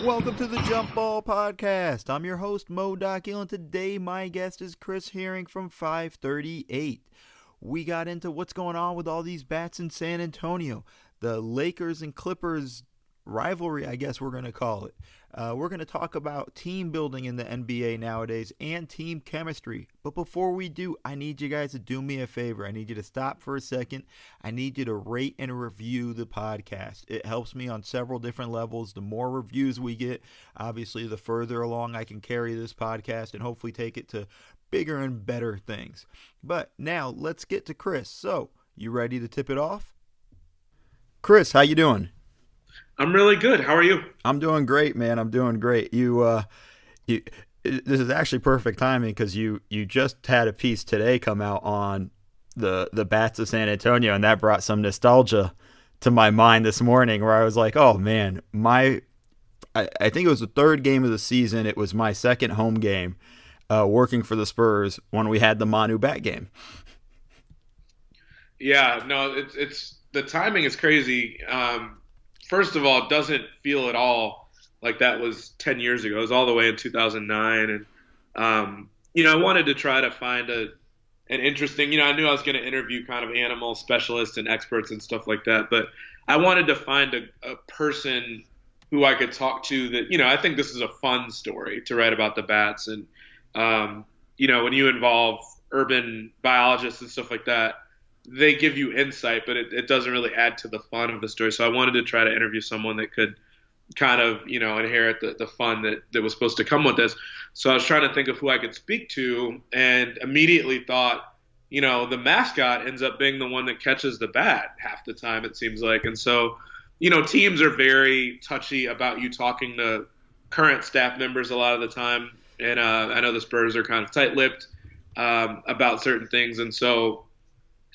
Welcome to the Jump Ball Podcast. I'm your host, Mo Dakiel, and today my guest is Chris Herring from 538. We got into what's going on with all these bats in San Antonio, the Lakers and Clippers rivalry, I guess we're going to call it. We're going to talk about team building in the NBA nowadays and team chemistry. But before we do, I need you guys to do me a favor. I need you to stop for a second. I need you to rate and review the podcast. It helps me on several different levels. The more reviews we get, obviously, the further along I can carry this podcast and hopefully take it to bigger and better things. But now let's get to Chris. So, you ready to tip it off? Chris, how you doing? I'm really good. How are you? I'm doing great, man. I'm doing great. This is actually perfect timing because you just had a piece today come out on the bats of San Antonio, and that brought some nostalgia to my mind this morning, where I was like, oh man, I think it was the third game of the season. It was my second home game, working for the Spurs when we had the Manu bat game. Yeah, no, it's the timing is crazy. First of all, it doesn't feel at all like that was 10 years ago. It was all the way in 2009. And, I wanted to try to find an interesting, I knew I was going to interview kind of animal specialists and experts and stuff like that. But I wanted to find a person who I could talk to that, I think this is a fun story to write about the bats. And, when you involve urban biologists and stuff like that, they give you insight, but it doesn't really add to the fun of the story. So I wanted to try to interview someone that could kind of, inherit the fun that was supposed to come with this. So I was trying to think of who I could speak to, and immediately thought, the mascot ends up being the one that catches the bat half the time, it seems like. And so, teams are very touchy about you talking to current staff members a lot of the time. And I know the Spurs are kind of tight-lipped about certain things. And so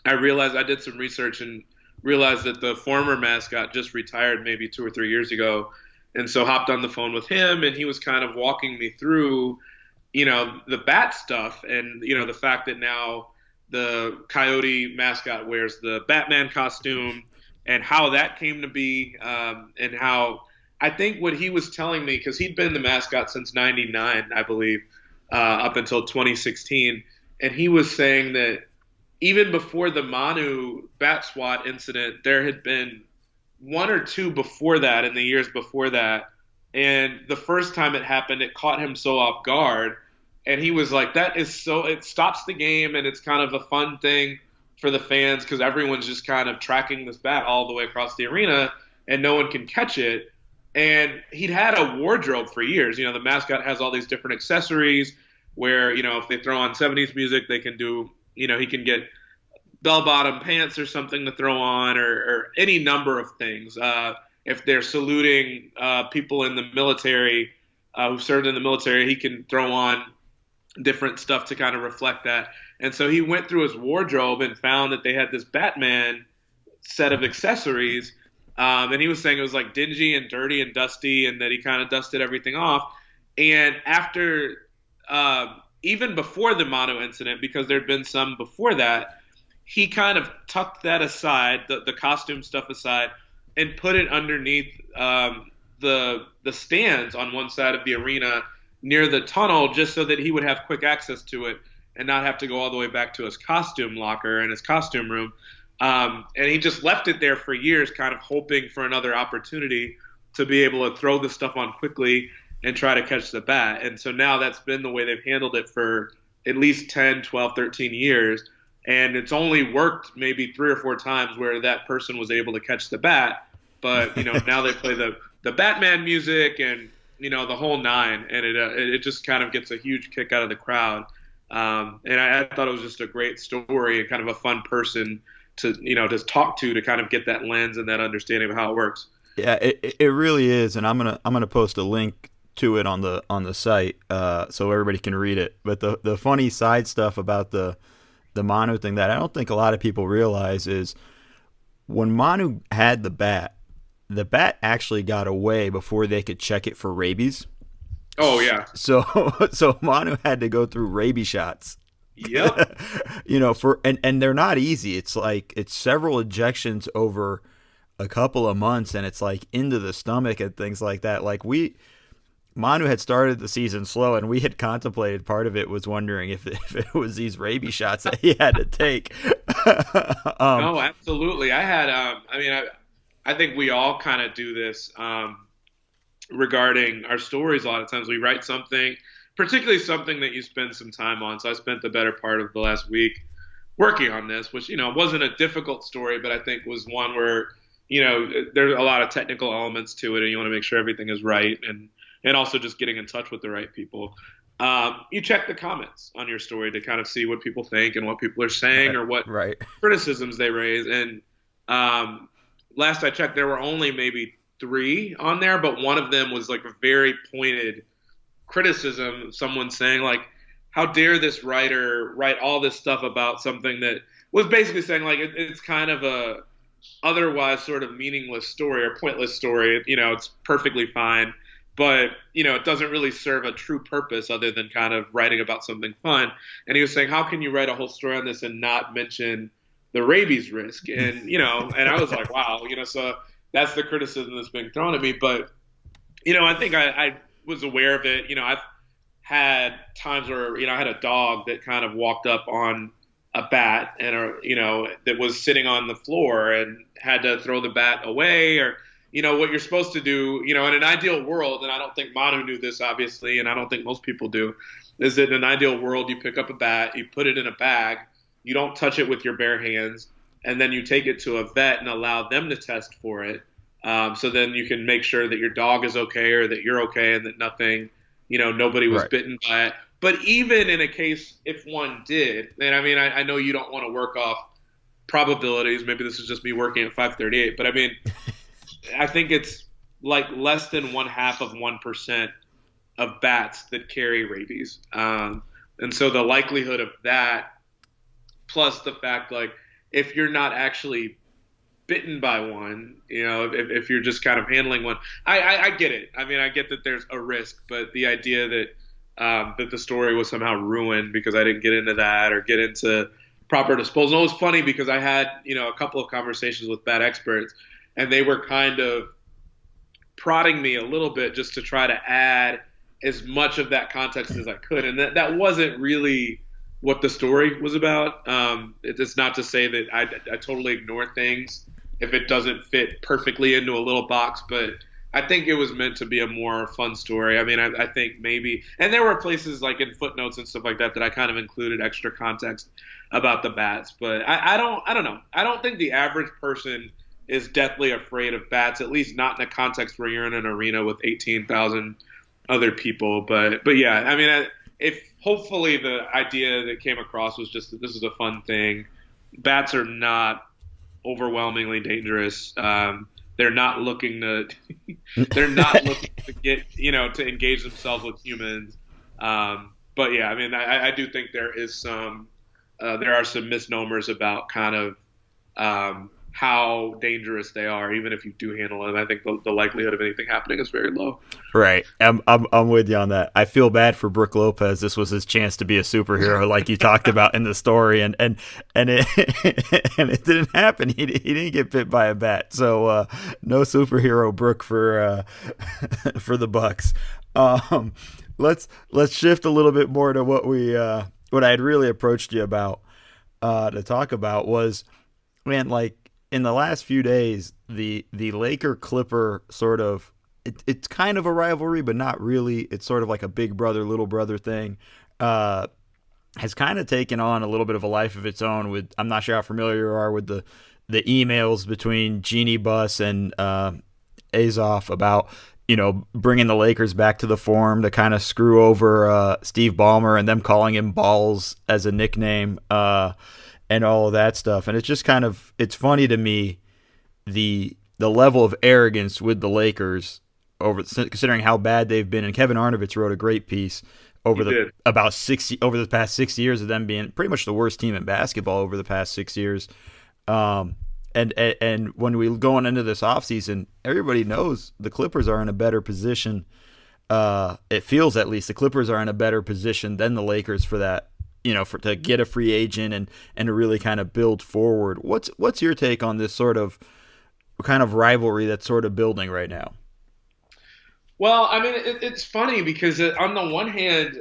I realized, I did some research and realized that the former mascot just retired maybe 2 or 3 years ago. And so hopped on the phone with him, and he was kind of walking me through, the bat stuff and, the fact that now the Coyote mascot wears the Batman costume and how that came to be, and how I think what he was telling me, because he'd been the mascot since 99, I believe, up until 2016. And he was saying that even before the Manu bat swat incident, there had been one or two before that in the years before that. And the first time it happened, it caught him so off guard. And he was like, it stops the game, and it's kind of a fun thing for the fans because everyone's just kind of tracking this bat all the way across the arena and no one can catch it. And he'd had a wardrobe for years. The mascot has all these different accessories where, if they throw on 70s music, they can do, he can get bell-bottom pants or something to throw on, or any number of things. If they're saluting people in the military who served in the military, he can throw on different stuff to kind of reflect that. And so he went through his wardrobe and found that they had this Batman set of accessories. And he was saying it was like dingy and dirty and dusty, and that he kind of dusted everything off. And after even before the Manu incident, because there'd been some before that, he kind of tucked that aside, the costume stuff aside, and put it underneath the stands on one side of the arena near the tunnel, just so that he would have quick access to it and not have to go all the way back to his costume locker and his costume room. And he just left it there for years, kind of hoping for another opportunity to be able to throw the stuff on quickly and try to catch the bat. And so now that's been the way they've handled it for at least 10, 12, 13 years. And it's only worked maybe 3 or 4 times where that person was able to catch the bat. But, now they play the Batman music and, the whole nine. And it just kind of gets a huge kick out of the crowd. And I thought it was just a great story and kind of a fun person to, just talk to kind of get that lens and that understanding of how it works. Yeah, it really is. And I'm gonna post a link to it on the site so everybody can read it. But the funny side stuff about the Manu thing that I don't think a lot of people realize is when Manu had the bat actually got away before they could check it for rabies. Oh yeah. So Manu had to go through rabies shots. Yep. And they're not easy. It's like it's several injections over a couple of months, and it's like into the stomach and things like that. Like Manu had started the season slow, and we had contemplated, part of it was wondering if it was these rabies shots that he had to take. No, absolutely. I think we all kind of do this regarding our stories. A lot of times we write something, particularly something that you spend some time on. So I spent the better part of the last week working on this, which, wasn't a difficult story, but I think was one where, there's a lot of technical elements to it, and you want to make sure everything is right, and also just getting in touch with the right people. You check the comments on your story to kind of see what people think and what people are saying or what criticisms they raise. And last I checked, there were only maybe 3 on there, but one of them was like a very pointed criticism. Someone saying like, how dare this writer write all this stuff about something that was basically saying like it's kind of a otherwise sort of meaningless story or pointless story. It's perfectly fine, but it doesn't really serve a true purpose other than kind of writing about something fun. And he was saying, how can you write a whole story on this and not mention the rabies risk? And and I was like, wow, so that's the criticism that's being thrown at me. But I think I was aware of it. I've had times where I had a dog that kind of walked up on a bat and that was sitting on the floor and had to throw the bat away, or what you're supposed to do, in an ideal world, and I don't think Manu knew this, obviously, and I don't think most people do, is that in an ideal world, you pick up a bat, you put it in a bag, you don't touch it with your bare hands, and then you take it to a vet and allow them to test for it. So then you can make sure that your dog is okay or that you're okay and that nothing, nobody was bitten by it. But even in a case if one did, and I know you don't want to work off probabilities. Maybe this is just me working at 538, but I think it's like less than 0.5% of bats that carry rabies. And so the likelihood of that, plus the fact, like, if you're not actually bitten by one, if you're just kind of handling one, I get it. I get that there's a risk, but the idea that the story was somehow ruined because I didn't get into that or get into proper disposal. It was funny because I had, a couple of conversations with bat experts, and they were kind of prodding me a little bit just to try to add as much of that context as I could. And that wasn't really what the story was about. It's not to say that I totally ignore things if it doesn't fit perfectly into a little box, but I think it was meant to be a more fun story. I think maybe, and there were places like in footnotes and stuff like that I kind of included extra context about the bats, but I don't know. I don't think the average person is deathly afraid of bats, at least not in a context where you're in an arena with 18,000 other people. But yeah, if hopefully the idea that came across was just that this is a fun thing. Bats are not overwhelmingly dangerous. They're not looking to get, to engage themselves with humans. But yeah, I do think there are some misnomers about kind of how dangerous they are, even if you do handle them. I think the likelihood of anything happening is very low. Right. I'm with you on that. I feel bad for Brook Lopez. This was his chance to be a superhero, like you talked about in the story, and it and it didn't happen. He didn't get bit by a bat. So no superhero Brook for the Bucks. Let's shift a little bit more to what I had really approached you about to talk about was, man, like, in the last few days, the Laker Clipper sort of, it's kind of a rivalry, but not really. It's sort of like a big brother, little brother thing. Has kind of taken on a little bit of a life of its own. With, I'm not sure how familiar you are with the emails between Jeannie Buss and Azoff about, bringing the Lakers back to the form to kind of screw over Steve Ballmer and them calling him Balls as a nickname. And all of that stuff. And it's just kind of, it's funny to me, the level of arrogance with the Lakers considering how bad they've been. And Kevin Arnovitz wrote a great piece over the past 6 years of them being pretty much the worst team in basketball over the past 6 years. And when we going into this offseason, everybody knows the Clippers are in a better position. It feels, at least, the Clippers are in a better position than the Lakers for that. To get a free agent and to really kind of build forward. What's your take on this sort of kind of rivalry that's sort of building right now? Well, I mean, it's funny because on the one hand,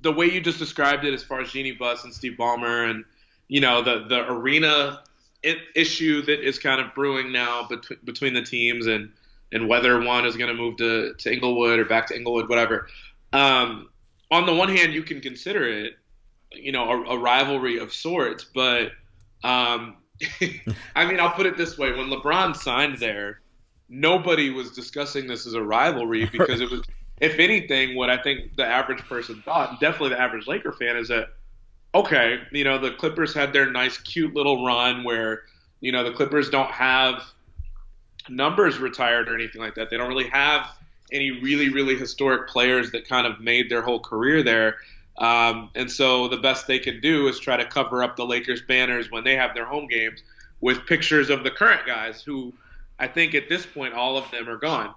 the way you just described it, as far as Jeannie Buss and Steve Ballmer, and the arena issue that is kind of brewing now between the teams, and whether one is going to move to Inglewood or back to Inglewood, whatever. On the one hand, you can consider it, a rivalry of sorts, but I mean, I'll put it this way: when LeBron signed there, nobody was discussing this as a rivalry because it was, if anything, what I think the average person thought, and definitely the average Laker fan, is that, okay, the Clippers had their nice, cute little run where, the Clippers don't have numbers retired or anything like that. They don't really have any really, really historic players that kind of made their whole career there. And so the best they can do is try to cover up the Lakers banners when they have their home games with pictures of the current guys who, I think at this point, all of them are gone,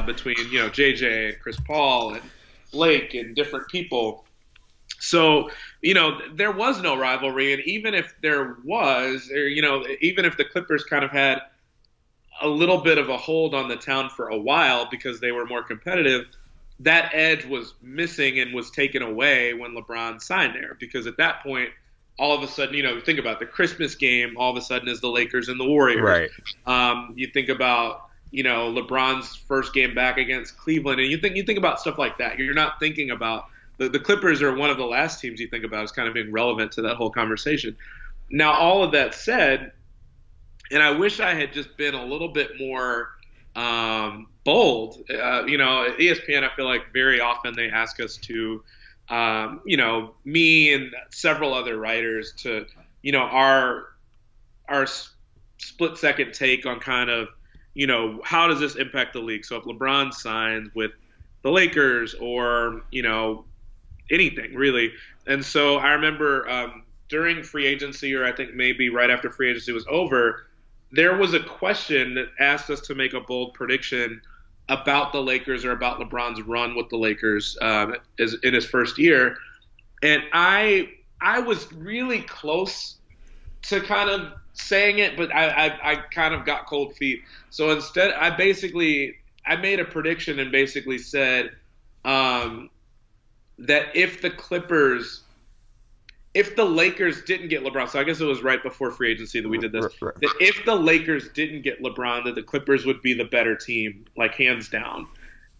between, JJ and Chris Paul and Blake and different people. So, there was no rivalry. And even if there was, or, even if the Clippers kind of had a little bit of a hold on the town for a while because they were more competitive, that edge was missing and was taken away when LeBron signed there. Because at that point, all of a sudden, think about the Christmas game, all of a sudden is the Lakers and the Warriors. Right. You think about, LeBron's first game back against Cleveland, and you think about stuff like that. You're not thinking about the Clippers are one of the last teams you think about as kind of being relevant to that whole conversation. Now, all of that said, and I wish I had just been a little bit more bold. At ESPN, I feel like very often they ask us to, me and several other writers to, our split second take on kind of, how does this impact the league? So if LeBron signs with the Lakers or, anything really. And so I remember during free agency, or I think maybe right after free agency was over, there was a question that asked us to make a bold prediction about the Lakers or about LeBron's run with the Lakers in his first year. And I was really close to kind of saying it, but I kind of got cold feet. So instead, I made a prediction and basically said that if the Lakers didn't get LeBron, so I guess it was right before free agency that we did this, Right. that if the Lakers didn't get LeBron, that the Clippers would be the better team, like hands down.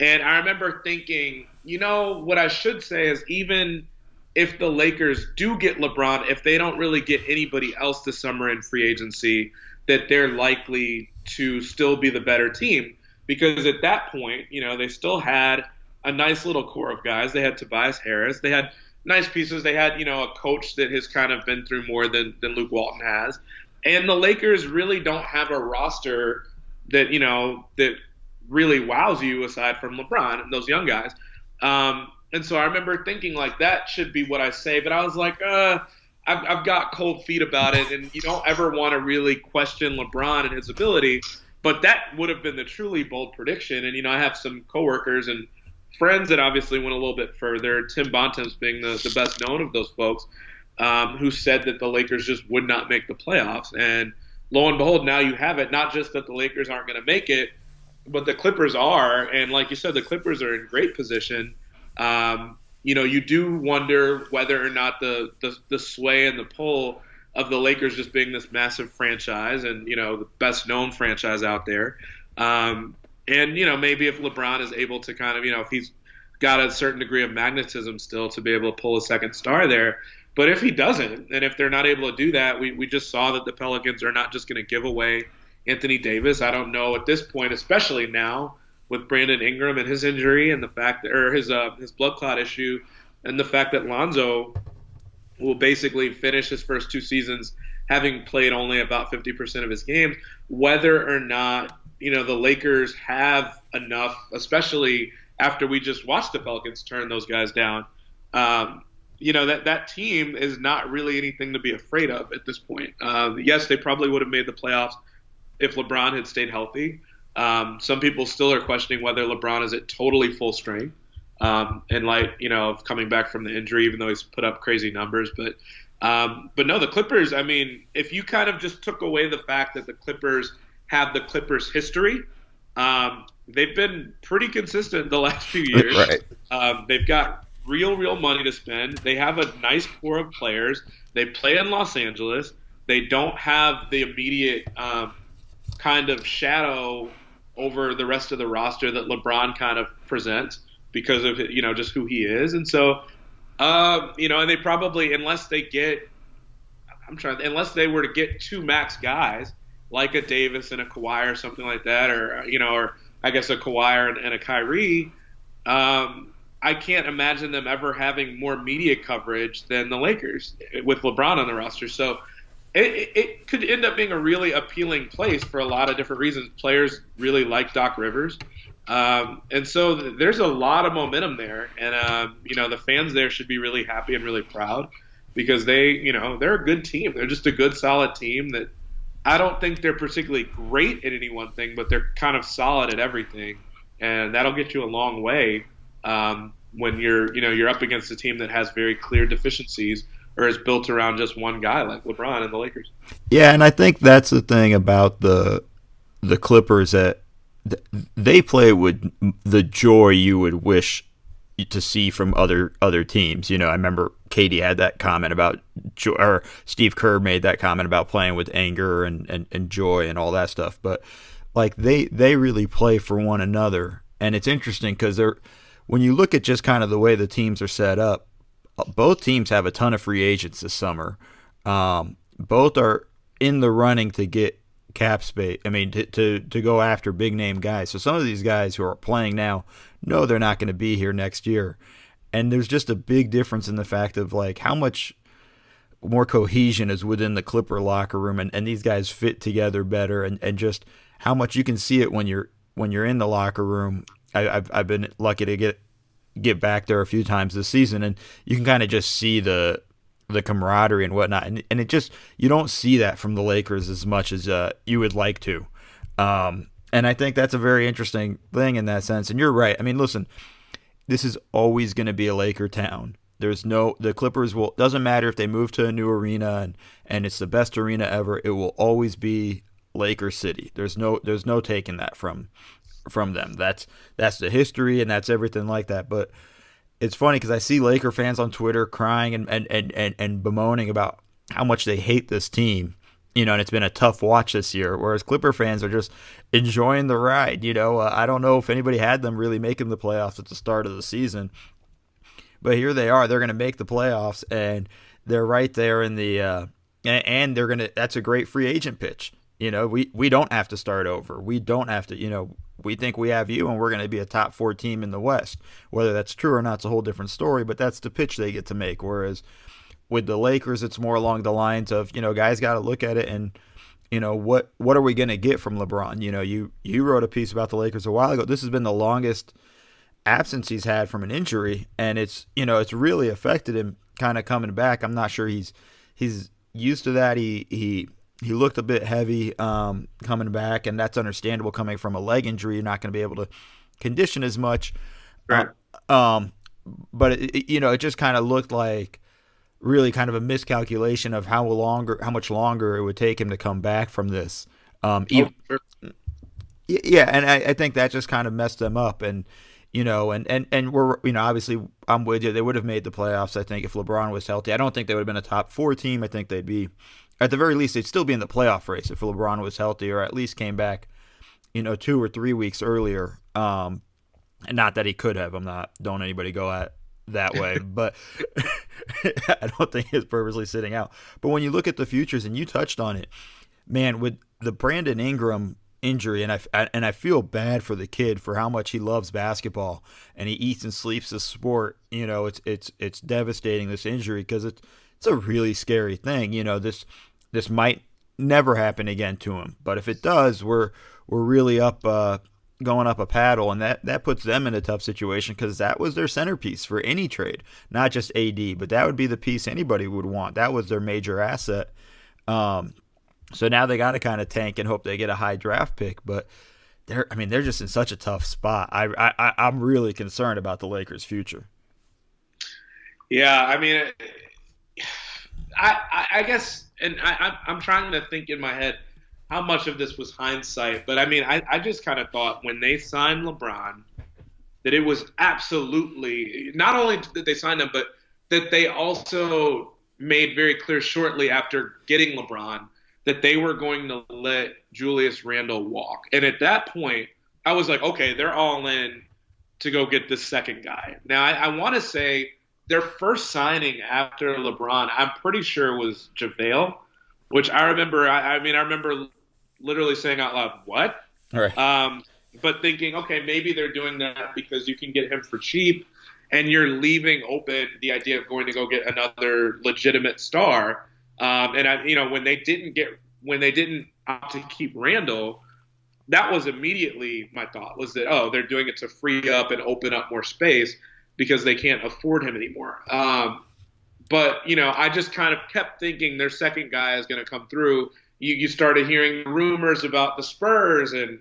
And I remember thinking, what I should say is even if the Lakers do get LeBron, if they don't really get anybody else this summer in free agency, that they're likely to still be the better team. Because at that point, they still had a nice little core of guys. They had Tobias Harris. They had nice pieces. They had, a coach that has kind of been through more than Luke Walton has. And the Lakers really don't have a roster that, that really wows you aside from LeBron and those young guys. And so I remember thinking like that should be what I say. But I was like, I've got cold feet about it. And you don't ever want to really question LeBron and his ability. But that would have been the truly bold prediction. And, I have some coworkers and friends that obviously went a little bit further, Tim Bontemps being the best known of those folks, who said that the Lakers just would not make the playoffs. And lo and behold, now you have it. Not just that the Lakers aren't going to make it, but the Clippers are. And like you said, the Clippers are in great position. You do wonder whether or not the sway and the pull of the Lakers just being this massive franchise and, the best known franchise out there. And, maybe if LeBron is able to kind of, if he's got a certain degree of magnetism still to be able to pull a second star there. But if he doesn't, and if they're not able to do that, we just saw that the Pelicans are not just going to give away Anthony Davis. I don't know at this point, especially now with Brandon Ingram and his injury and the fact that, or his blood clot issue, and the fact that Lonzo will basically finish his first two seasons having played only about 50% of his games, whether or not the Lakers have enough, especially after we just watched the Pelicans turn those guys down. That team is not really anything to be afraid of at this point. Yes, they probably would have made the playoffs if LeBron had stayed healthy. Some people still are questioning whether LeBron is at totally full strength in light, of coming back from the injury, even though he's put up crazy numbers. But But no, the Clippers, I mean, if you kind of just took away the fact that the Clippers have the Clippers history, they've been pretty consistent the last few years. Right. They've got real money to spend. They have a nice core of players. They play in Los Angeles. They don't have the immediate kind of shadow over the rest of the roster that LeBron kind of presents because of just who he is. And so and they probably, unless they were to get two max guys like a Davis and a Kawhi or something like that, or I guess a Kawhi and a Kyrie, I can't imagine them ever having more media coverage than the Lakers with LeBron on the roster. So it could end up being a really appealing place for a lot of different reasons. Players really like Doc Rivers. And so there's a lot of momentum there, and the fans there should be really happy and really proud because they're a good team. They're just a good, solid team that I don't think they're particularly great at any one thing, but they're kind of solid at everything, and that'll get you a long way when you're up against a team that has very clear deficiencies or is built around just one guy like LeBron and the Lakers. Yeah, and I think that's the thing about the Clippers that they play with the joy you would wish to see from other teams. I remember Katie had that comment about joy, or Steve Kerr made that comment about playing with anger and joy and all that stuff. But like they really play for one another, and it's interesting because when you look at just kind of the way the teams are set up, both teams have a ton of free agents this summer. Both are in the running to get cap space. I mean, to go after big name guys. So some of these guys who are playing now know they're not going to be here next year, and there's just a big difference in the fact of like how much more cohesion is within the Clipper locker room, and these guys fit together better, and just how much you can see it when you're in the locker room. I've been lucky to get back there a few times this season, and you can kind of just see the camaraderie and whatnot, and it just, you don't see that from the Lakers as much as you would like to, and I think that's a very interesting thing in that sense. And you're right. I mean, listen, this is always going to be a Laker town. The Clippers doesn't matter if they move to a new arena and it's the best arena ever. It will always be Laker City. There's no taking that from them. That's the history and that's everything like that. But it's funny because I see Laker fans on Twitter crying and bemoaning about how much they hate this team, and it's been a tough watch this year, whereas Clipper fans are just enjoying the ride. I don't know if anybody had them really making the playoffs at the start of the season, but here they are. They're going to make the playoffs, and they're right there in the and they're going to. That's a great free agent pitch. We don't have to start over. We don't have to, we think we have you and we're going to be a top 4 team in the West. Whether that's true or not is a whole different story, but that's the pitch they get to make. Whereas with the Lakers, it's more along the lines of, guys got to look at it and, what are we going to get from LeBron? You wrote a piece about the Lakers a while ago. This has been the longest absence he's had from an injury, and it's really affected him kind of coming back. I'm not sure he's used to that. He looked a bit heavy coming back, and that's understandable coming from a leg injury. You're not going to be able to condition as much. Right. But it just kind of looked like really kind of a miscalculation of how much longer it would take him to come back from this. Sure. Yeah, and I think that just kind of messed them up, and we're obviously I'm with you. They would have made the playoffs, I think, if LeBron was healthy. I don't think they would have been a top 4 team. I think they'd be, at the very least, they'd still be in the playoff race if LeBron was healthy, or at least came back, 2 or 3 weeks earlier. And not that he could have. Don't anybody go at that way, but I don't think he's purposely sitting out. But when you look at the futures, and you touched on it, man, with the Brandon Ingram injury, and I feel bad for the kid for how much he loves basketball and he eats and sleeps the sport. It's devastating, this injury, because it's a really scary thing. This might never happen again to him, but if it does, we're really going up a paddle, and that puts them in a tough situation, because that was their centerpiece for any trade, not just AD, but that would be the piece anybody would want. That was their major asset. So now they got to kind of tank and hope they get a high draft pick, but they're just in such a tough spot. I'm really concerned about the Lakers' future. Yeah, I guess, and I'm trying to think in my head how much of this was hindsight, but I mean, I just kind of thought when they signed LeBron that it was absolutely not only that they signed him, but that they also made very clear shortly after getting LeBron that they were going to let Julius Randle walk. And at that point, I was like, okay, they're all in to go get this second guy. Now, I want to say their first signing after LeBron, I'm pretty sure was JaVale, which I remember. I mean, I remember literally saying out loud, "What?" All right. But thinking, okay, maybe they're doing that because you can get him for cheap, and you're leaving open the idea of going to go get another legitimate star. And when they didn't opt to keep Randall, that was immediately my thought was that, oh, they're doing it to free up and open up more space because they can't afford him anymore. But I just kind of kept thinking their second guy is going to come through. You started hearing rumors about the Spurs and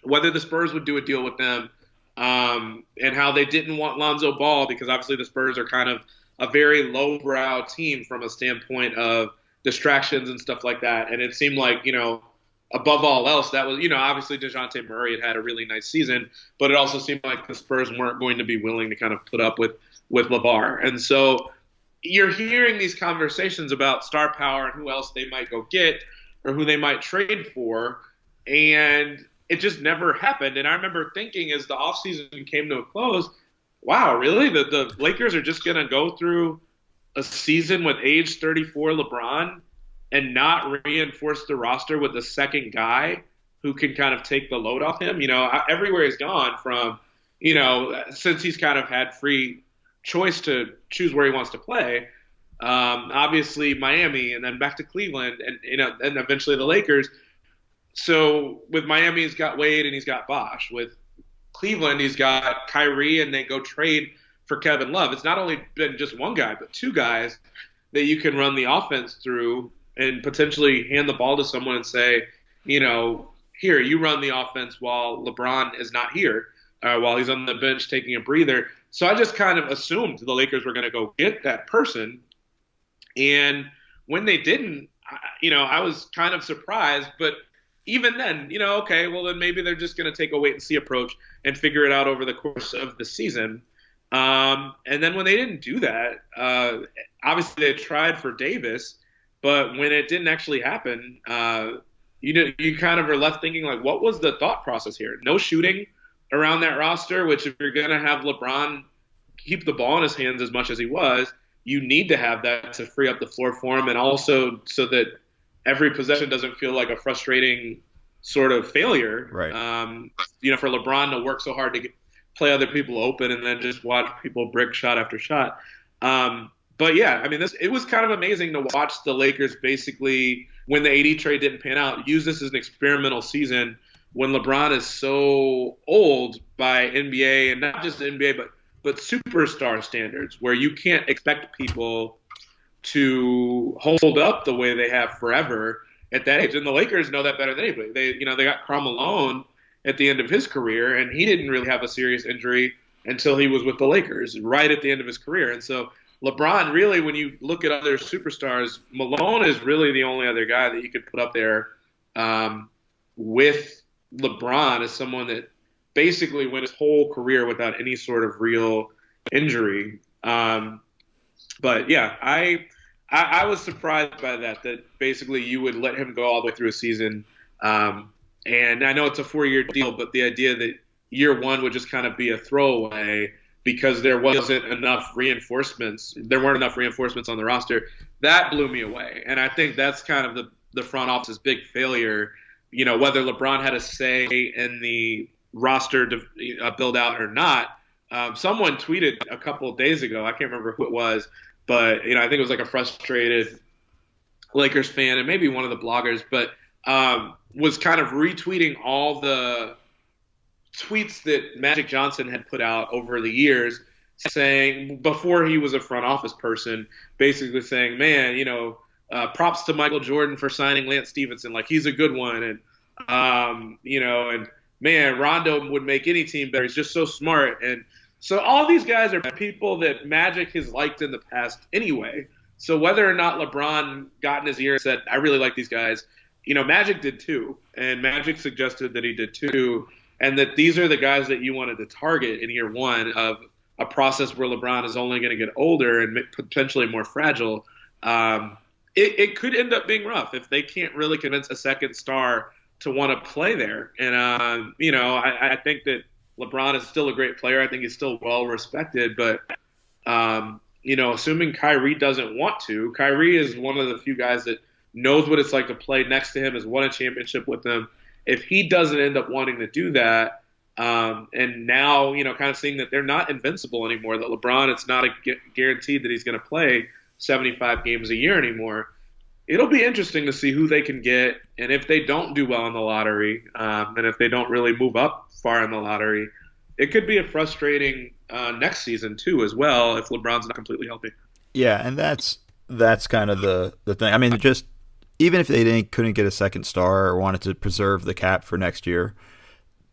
whether the Spurs would do a deal with them, and how they didn't want Lonzo Ball because obviously the Spurs are kind of a very lowbrow team from a standpoint of distractions and stuff like that. And it seemed like, above all else, that was, obviously DeJounte Murray had a really nice season, but it also seemed like the Spurs weren't going to be willing to kind of put up with LeVar. And so you're hearing these conversations about star power and who else they might go get or who they might trade for. And it just never happened. And I remember thinking as the offseason came to a close, wow, really? The Lakers are just going to go through a season with age 34 LeBron and not reinforce the roster with a second guy who can kind of take the load off him? Everywhere he's gone from, since he's kind of had free choice to choose where he wants to play, obviously Miami and then back to Cleveland and eventually the Lakers. So with Miami, he's got Wade and he's got Bosh. With Cleveland, he's got Kyrie, and they go trade for Kevin Love. It's not only been just one guy, but two guys that you can run the offense through and potentially hand the ball to someone and say, here, you run the offense while LeBron is not here, while he's on the bench taking a breather. So I just kind of assumed the Lakers were going to go get that person. And when they didn't, I was kind of surprised, but even then, okay, well, then maybe they're just going to take a wait-and-see approach and figure it out over the course of the season. And then when they didn't do that, obviously they tried for Davis, but when it didn't actually happen, you kind of are left thinking, like, what was the thought process here? No shooting around that roster, which if you're going to have LeBron keep the ball in his hands as much as he was, you need to have that to free up the floor for him and also so that every possession doesn't feel like a frustrating sort of failure. Right. For LeBron to work so hard to play other people open and then just watch people brick shot after shot. But yeah, I mean, it was kind of amazing to watch the Lakers basically, when the AD trade didn't pan out, use this as an experimental season when LeBron is so old by NBA, and not just the NBA, but superstar standards, where you can't expect people to hold up the way they have forever at that age. And the Lakers know that better than anybody. They got Karl Malone at the end of his career, and he didn't really have a serious injury until he was with the Lakers, right at the end of his career. And so LeBron, really, when you look at other superstars, Malone is really the only other guy that you could put up there with LeBron as someone that basically went his whole career without any sort of real injury. But yeah, I was surprised by that basically you would let him go all the way through a season. And I know it's a 4-year deal, but the idea that year one would just kind of be a throwaway because there weren't enough reinforcements on the roster, that blew me away. And I think that's kind of the front office's big failure, whether LeBron had a say in the roster to build out or not. Someone tweeted a couple of days ago, I can't remember who it was, but I think it was like a frustrated Lakers fan and maybe one of the bloggers, but was kind of retweeting all the tweets that Magic Johnson had put out over the years, saying before he was a front office person, basically saying, man, props to Michael Jordan for signing Lance Stevenson, like he's a good one, and and man, Rondo would make any team better. He's just so smart. And so all these guys are people that Magic has liked in the past anyway. So whether or not LeBron got in his ear and said, I really like these guys, Magic did too. And Magic suggested that he did too. And that these are the guys that you wanted to target in year one of a process where LeBron is only going to get older and potentially more fragile. It could end up being rough if they can't really convince a second star to want to play there. And, I think that LeBron is still a great player. I think he's still well respected. But, assuming Kyrie doesn't want to, Kyrie is one of the few guys that knows what it's like to play next to him, has won a championship with him. If he doesn't end up wanting to do that, and now, kind of seeing that they're not invincible anymore, that LeBron, it's not guaranteed that he's going to play 75 games a year anymore, it'll be interesting to see who they can get. And if they don't do well in the lottery, and if they don't really move up far in the lottery, it could be a frustrating next season too as well if LeBron's not completely healthy. Yeah, and that's kind of the thing. I mean, just even if they couldn't get a second star or wanted to preserve the cap for next year,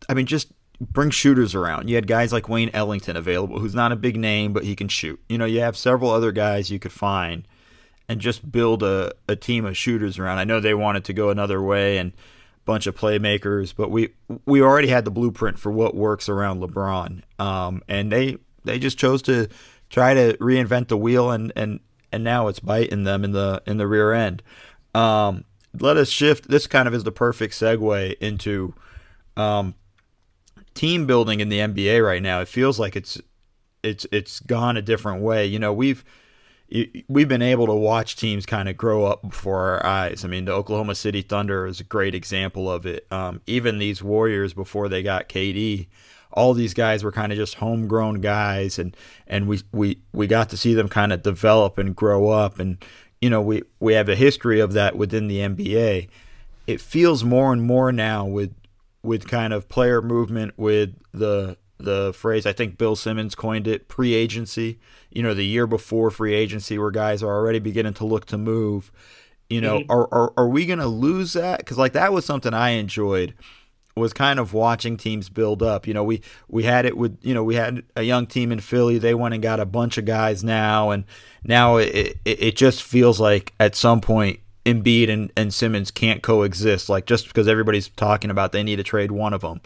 I mean, just bring shooters around. You had guys like Wayne Ellington available, who's not a big name, but he can shoot. You have several other guys you could find and just build a team of shooters around. I know they wanted to go another way and a bunch of playmakers, but we already had the blueprint for what works around LeBron. And they just chose to try to reinvent the wheel, and now it's biting them in the rear end. Let us shift. This kind of is the perfect segue into team building in the NBA right now. It feels like it's gone a different way. We've been able to watch teams kind of grow up before our eyes. I mean, the Oklahoma City Thunder is a great example of it. Even these Warriors before they got KD, all these guys were kind of just homegrown guys, and we got to see them kind of develop and grow up. And we have a history of that within the NBA. It feels more and more now with kind of player movement, with the phrase, I think Bill Simmons coined it, pre-agency. The year before free agency, where guys are already beginning to look to move. Are we going to lose that? Because that was something I enjoyed, was kind of watching teams build up. We had it with, we had a young team in Philly. They went and got a bunch of guys now, and now it just feels like at some point Embiid and Simmons can't coexist. Just because everybody's talking about they need to trade one of them.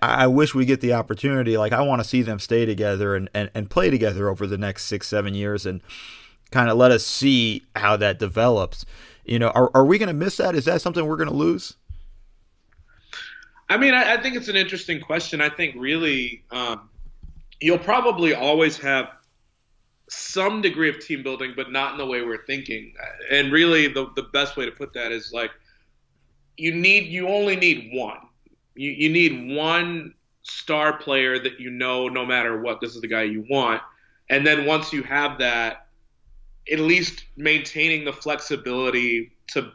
I wish we get the opportunity. I want to see them stay together and play together over the next 6-7 years and kind of let us see how that develops. Are we going to miss that? Is that something we're going to lose? I mean, I think it's an interesting question. I think really you'll probably always have some degree of team building, but not in the way we're thinking. And really the best way to put that is you only need one. You need one star player that no matter what, this is the guy you want. And then once you have that, at least maintaining the flexibility to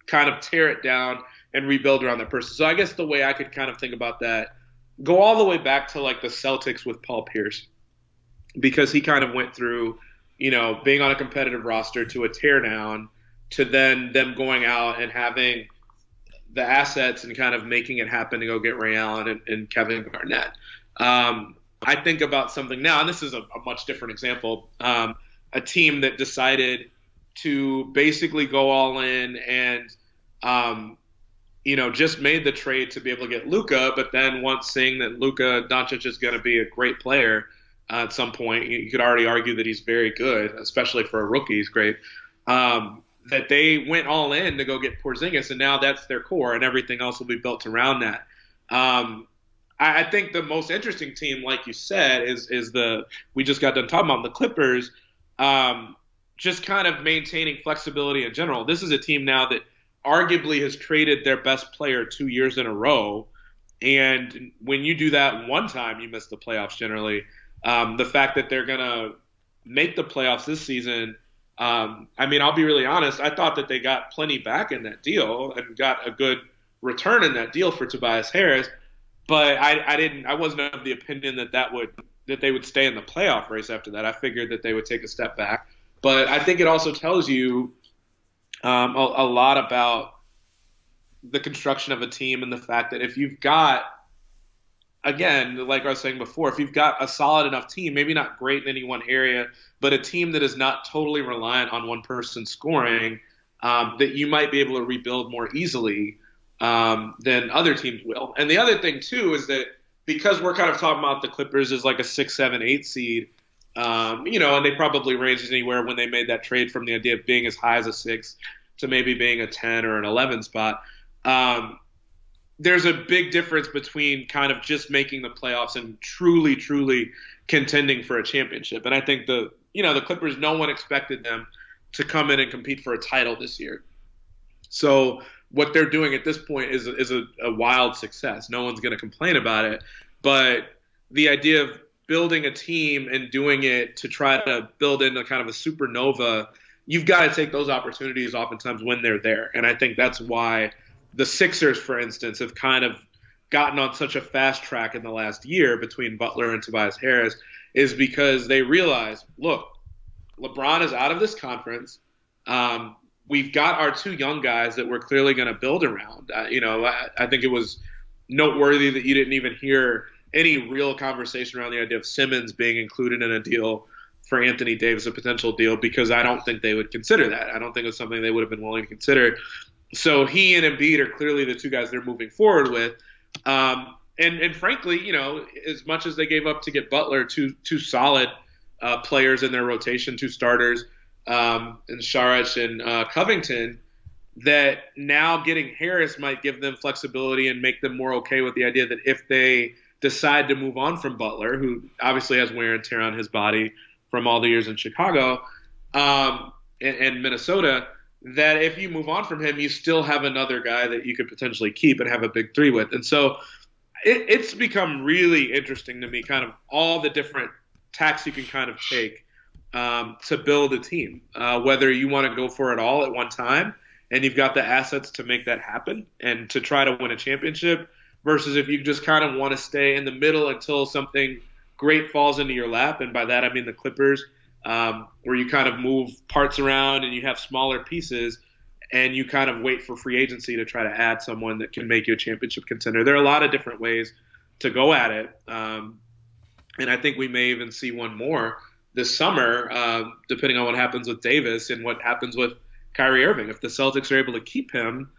kind of tear it down and rebuild around that person. So I guess the way I could kind of think about that, go all the way back to the Celtics with Paul Pierce, because he kind of went through, being on a competitive roster to a teardown to then them going out and having the assets and kind of making it happen to go get Ray Allen and Kevin Garnett. I think about something now, and this is a much different example, a team that decided to basically go all in and, just made the trade to be able to get Luka, but then once seeing that Luka Doncic is going to be a great player at some point, you could already argue that he's very good, especially for a rookie, he's great. That they went all in to go get Porzingis, and now that's their core, and everything else will be built around that. I think the most interesting team, like you said, is we just got done talking about the Clippers, just kind of maintaining flexibility in general. This is a team now that arguably has traded their best player 2 years in a row, and when you do that one time, you miss the playoffs generally. The fact that they're going to make the playoffs this season, I'll be really honest. I thought that they got plenty back in that deal and got a good return in that deal for Tobias Harris, but I wasn't of the opinion that they would stay in the playoff race after that. I figured that they would take a step back, but I think it also tells you a lot about the construction of a team and the fact that if you've got again, like I was saying before, if you've got a solid enough team, maybe not great in any one area, but a team that is not totally reliant on one person scoring, that you might be able to rebuild more easily than other teams will. And the other thing too is that because we're kind of talking about the Clippers as like a 6, 7, 8 seed, and they probably ranged anywhere when they made that trade from the idea of being as high as a 6 to maybe being a 10 or an 11 spot. There's a big difference between kind of just making the playoffs and truly, truly contending for a championship. And I think the Clippers, no one expected them to come in and compete for a title this year. So what they're doing at this point is a wild success. No one's going to complain about it. But the idea of building a team and doing it to try to build into kind of a supernova, you've got to take those opportunities oftentimes when they're there. And I think that's why the Sixers, for instance, have kind of gotten on such a fast track in the last year between Butler and Tobias Harris, is because they realize, look, LeBron is out of this conference. We've got our two young guys that we're clearly going to build around. I think it was noteworthy that you didn't even hear any real conversation around the idea of Simmons being included in a deal for Anthony Davis, a potential deal, because I don't think they would consider that. I don't think it's something they would have been willing to consider. So he and Embiid are clearly the two guys they're moving forward with. And frankly, as much as they gave up to get Butler, two solid players in their rotation, two starters, and Saric and Covington, that now getting Harris might give them flexibility and make them more okay with the idea that if they decide to move on from Butler, who obviously has wear and tear on his body from all the years in Chicago and Minnesota, that if you move on from him, you still have another guy that you could potentially keep and have a big three with. And so it's become really interesting to me, kind of all the different tacks you can kind of take to build a team, whether you want to go for it all at one time and you've got the assets to make that happen and to try to win a championship, versus if you just kind of want to stay in the middle until something great falls into your lap. And by that, I mean the Clippers, where you kind of move parts around and you have smaller pieces and you kind of wait for free agency to try to add someone that can make you a championship contender. There are a lot of different ways to go at it. And I think we may even see one more this summer, depending on what happens with Davis and what happens with Kyrie Irving. If the Celtics are able to keep him,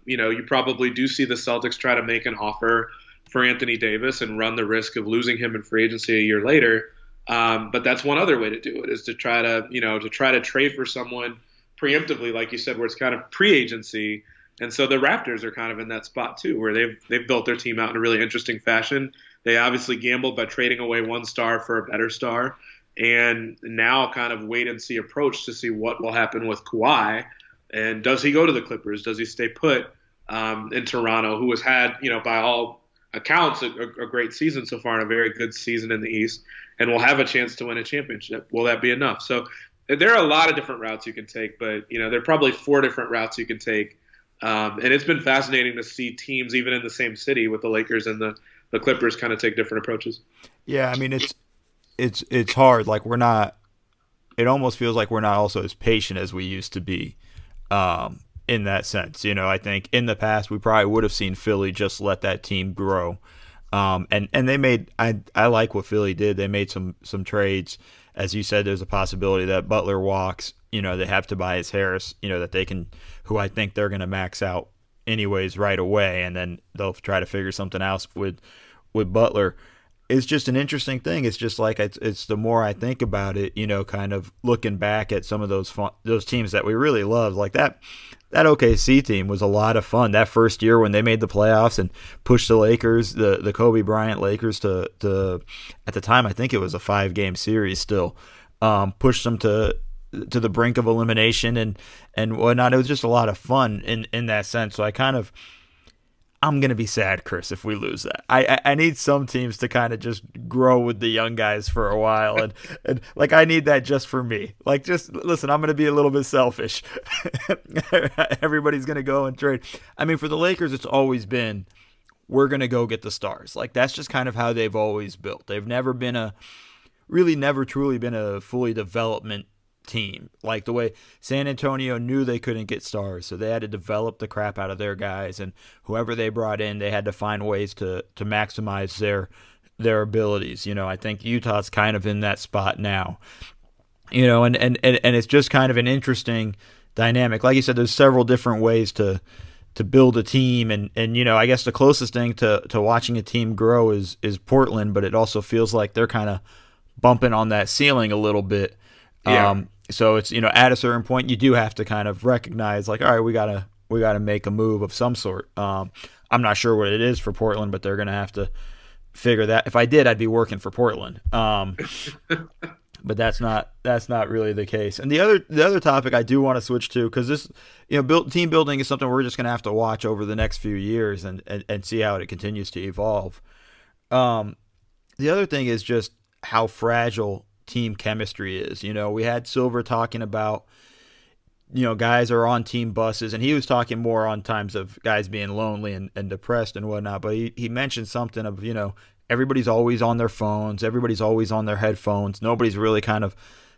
you probably do see the Celtics try to make an offer for Anthony Davis and run the risk of losing him in free agency a year later. But that's one other way to do it, is to try to trade for someone preemptively, like you said, where it's kind of pre-agency. And so the Raptors are kind of in that spot too, where they've built their team out in a really interesting fashion. They obviously gambled by trading away one star for a better star, and now kind of wait and see approach to see what will happen with Kawhi. And does he go to the Clippers? Does he stay put in Toronto, who has had, by all accounts, a great season so far and a very good season in the East, and will have a chance to win a championship? Will that be enough? So there are a lot of different routes you can take, but there are probably 4 different routes you can take. And it's been fascinating to see teams, even in the same city with the Lakers and the Clippers, kind of take different approaches. Yeah, I mean it's hard. Like it almost feels like we're not also as patient as we used to be. In that sense, I think in the past we probably would have seen Philly just let that team grow. And they made, I like what Philly did. They made some trades. As you said, there's a possibility that Butler walks. They have Tobias Harris, that they can, who I think they're going to max out anyways right away, and then they'll try to figure something else with Butler. It's just an interesting thing. It's just like it's the more I think about it, kind of looking back at some of those teams that we really loved, like that OKC team was a lot of fun. That first year when they made the playoffs and pushed the Lakers, the Kobe Bryant Lakers to at the time I think it was a 5-game series still, pushed them to the brink of elimination and whatnot. It was just a lot of fun in that sense. So I'm going to be sad, Chris, if we lose that. I need some teams to kind of just grow with the young guys for a while. And like, I need that just for me. Like, just listen, I'm going to be a little bit selfish. Everybody's going to go and trade. I mean, for the Lakers, it's always been, we're going to go get the stars. Like, that's just kind of how they've always built. They've never truly been a fully development team. Like the way San Antonio knew they couldn't get stars, so they had to develop the crap out of their guys, and whoever they brought in, they had to find ways to maximize their abilities. I think Utah's kind of in that spot now. And it's just kind of an interesting dynamic. Like you said, there's several different ways to build a team, and I guess the closest thing to watching a team grow is Portland, but it also feels like they're kind of bumping on that ceiling a little bit. Yeah. So it's at a certain point you do have to kind of recognize, like, all right, we gotta make a move of some sort. I'm not sure what it is for Portland, but they're gonna have to figure that. If I did, I'd be working for Portland. But that's not really the case. And the other topic I do want to switch to, because this team building is something we're just going to have to watch over the next few years and see how it continues to evolve. The other thing is just how fragile team chemistry is. We had Silver talking about guys are on team buses, and he was talking more on times of guys being lonely and depressed and whatnot. But he mentioned something of everybody's always on their phones. Everybody's always on their headphones. Nobody's really kind of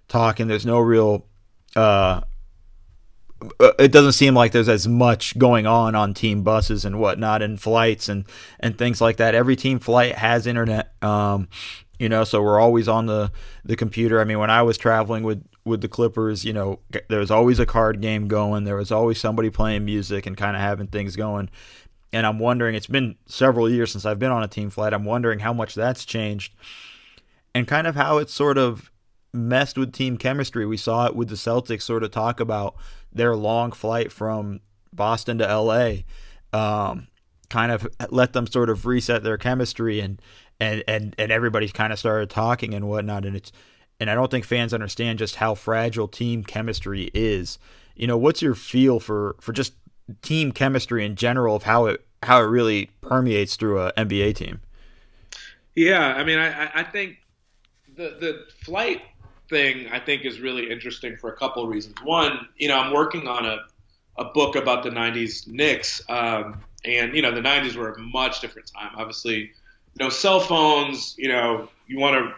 talking. There's no real it doesn't seem like there's as much going on team buses and whatnot, and flights and things like that. Every team flight has internet, so we're always on the computer. I mean, when I was traveling with the Clippers, there was always a card game going. There was always somebody playing music and kind of having things going. And I'm wondering, it's been several years since I've been on a team flight. I'm wondering how much that's changed and kind of how it's sort of messed with team chemistry. We saw it with the Celtics sort of talk about their long flight from Boston to LA, kind of let them sort of reset their chemistry, and everybody kind of started talking and whatnot. And I don't think fans understand just how fragile team chemistry is. What's your feel for just team chemistry in general, of how it really permeates through a NBA team? Yeah, I mean, I think the flight thing, I think, is really interesting for a couple of reasons. One, I'm working on a book about the 90s Knicks, and the 90s were a much different time. Obviously, no cell phones, you want to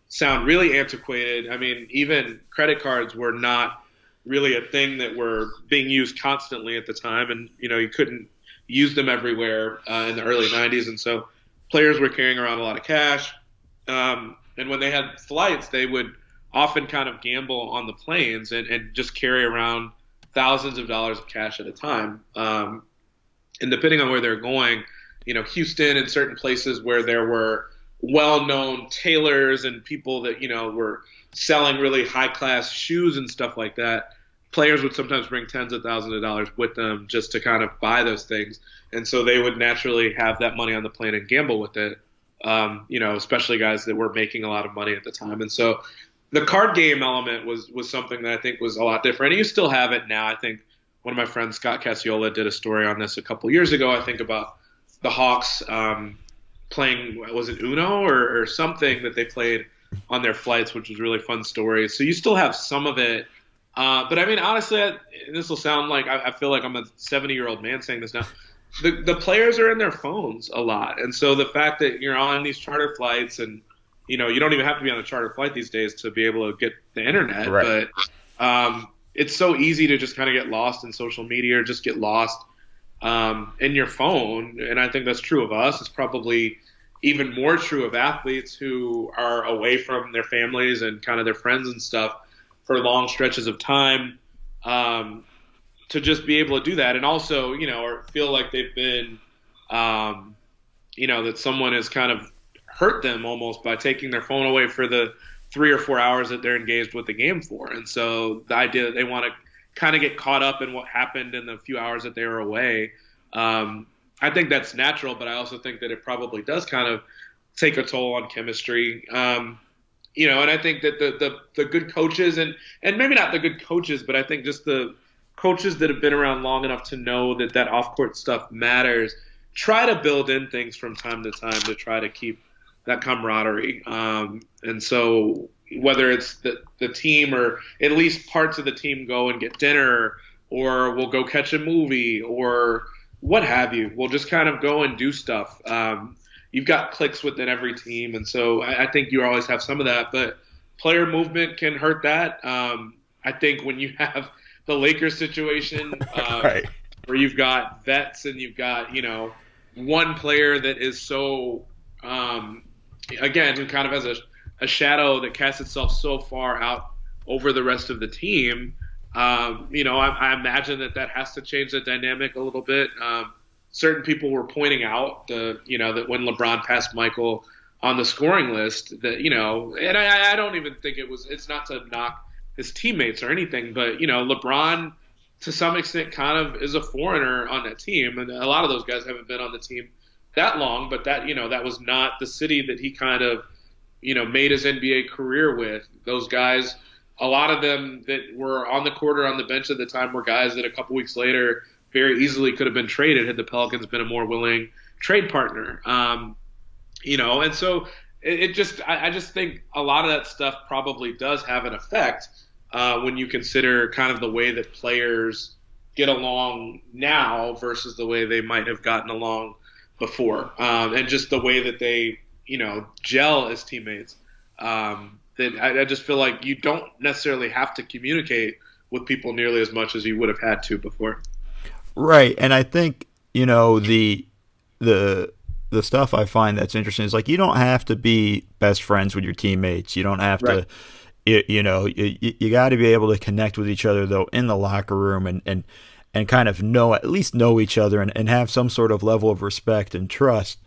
sound really antiquated. I mean, even credit cards were not really a thing that were being used constantly at the time, and you couldn't use them everywhere in the early 90s, and so players were carrying around a lot of cash, and when they had flights, they would often kind of gamble on the planes and just carry around thousands of dollars of cash at a time, and depending on where they're going, Houston and certain places where there were well-known tailors and people that were selling really high-class shoes and stuff like that, players would sometimes bring tens of thousands of dollars with them just to kind of buy those things. And so they would naturally have that money on the plane and gamble with it, especially guys that were making a lot of money at the time. And so the card game element was something that I think was a lot different. And you still have it now. I think one of my friends, Scott Cacciola, did a story on this a couple years ago, I think, about the Hawks playing, was it Uno or something that they played on their flights, which was a really fun story. So you still have some of it. But I mean, honestly, this will sound like I feel like I'm a 70-year-old man saying this now. The players are in their phones a lot. And so the fact that you're on these charter flights and, you don't even have to be on a charter flight these days to be able to get the internet. Right. But it's so easy to just kind of get lost in social media or just get lost in your phone. And I think that's true of us. It's probably even more true of athletes who are away from their families and kind of their friends and stuff for long stretches of time, to just be able to do that. And also, or feel like they've been, that someone has kind of hurt them almost by taking their phone away for the 3 or 4 hours that they're engaged with the game for. And so the idea that they want to kind of get caught up in what happened in the few hours that they were away, I think that's natural, but I also think that it probably does kind of take a toll on chemistry. And I think that the good coaches and maybe not the good coaches, but I think just the coaches that have been around long enough to know that off-court stuff matters, try to build in things from time to time to try to keep that camaraderie. And so whether it's the team or at least parts of the team go and get dinner, or we'll go catch a movie, or what have you, we'll just kind of go and do stuff. You've got cliques within every team, and so I think you always have some of that, but player movement can hurt that. I think when you have the Lakers situation, Right. where you've got vets and you've got, one player that is so, um, again, who kind of has a shadow that casts itself so far out over the rest of the team. I imagine that has to change the dynamic a little bit. Certain people were pointing out that when LeBron passed Michael on the scoring list, and I don't even think it's not to knock his teammates or anything, but LeBron to some extent kind of is a foreigner on that team, and a lot of those guys haven't been on the team that long, but that was not the city that he kind of made his NBA career with. Those guys, a lot of them that were on the court or on the bench at the time were guys that a couple weeks later very easily could have been traded had the Pelicans been a more willing trade partner. And so I just think a lot of that stuff probably does have an effect when you consider kind of the way that players get along now versus the way they might have gotten along before, and just the way that they gel as teammates. That I just feel like you don't necessarily have to communicate with people nearly as much as you would have had to before. Right, and I think the stuff I find that's interesting is like you don't have to be best friends with your teammates. You don't have Right. to. You got to be able to connect with each other though in the locker room and kind of at least know each other and have some sort of level of respect and trust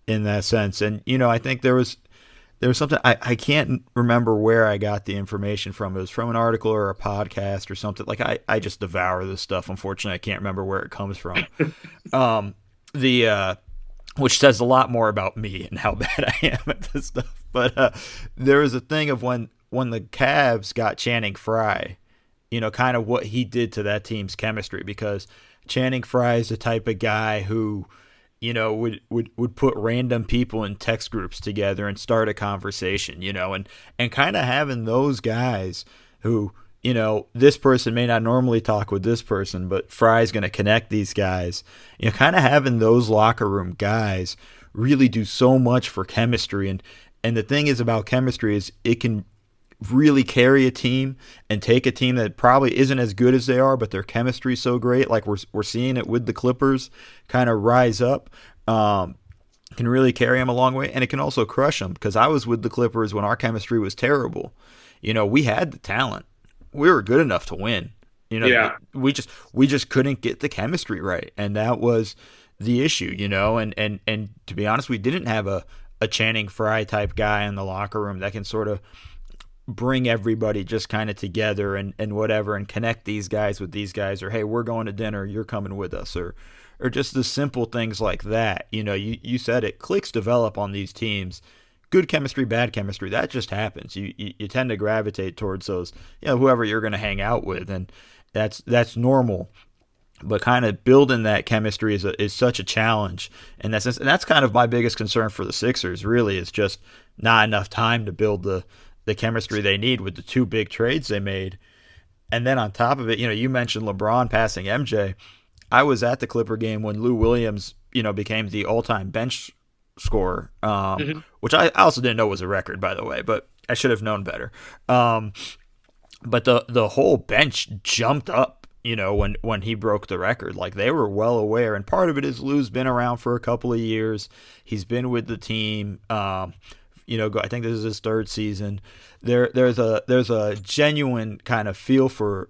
in that sense. And I think there was something I can't remember where I got the information from. It was from an article or a podcast or something. Like I just devour this stuff. Unfortunately, I can't remember where it comes from. The which says a lot more about me and how bad I am at this stuff. But there was a thing of when the Cavs got Channing Frye, kind of what he did to that team's chemistry, because Channing Frye is the type of guy who would put random people in text groups together and start a conversation, and kind of having those guys who, this person may not normally talk with this person, but Fry's going to connect these guys, kind of having those locker room guys really do so much for chemistry. And the thing is about chemistry is it can really carry a team and take a team that probably isn't as good as they are, but their chemistry is so great. Like we're seeing it with the Clippers kind of rise up, can really carry them a long way. And it can also crush them, because I was with the Clippers when our chemistry was terrible. We had the talent. We were good enough to win. Yeah. We just couldn't get the chemistry right. And that was the issue, and to be honest, we didn't have a Channing Frye type guy in the locker room that can sort of bring everybody just kind of together and whatever, and connect these guys with these guys, or hey, we're going to dinner, you're coming with us, or just the simple things like that. You said it, cliques develop on these teams. Good chemistry, bad chemistry, that just happens. You tend to gravitate towards those, whoever you're going to hang out with, and that's normal. But kind of building that chemistry is such a challenge in that sense, and that's kind of my biggest concern for the Sixers. Really, is just not enough time to build the chemistry they need with the two big trades they made. And then on top of it, you mentioned LeBron passing MJ. I was at the Clipper game when Lou Williams, became the all-time bench scorer, Hmm. which I also didn't know was a record, by the way, but I should have known better. But the whole bench jumped up, when he broke the record. Like, they were well aware, and part of it is Lou's been around for a couple of years. He's been with the team. I think this is his third season. There's a genuine kind of feel for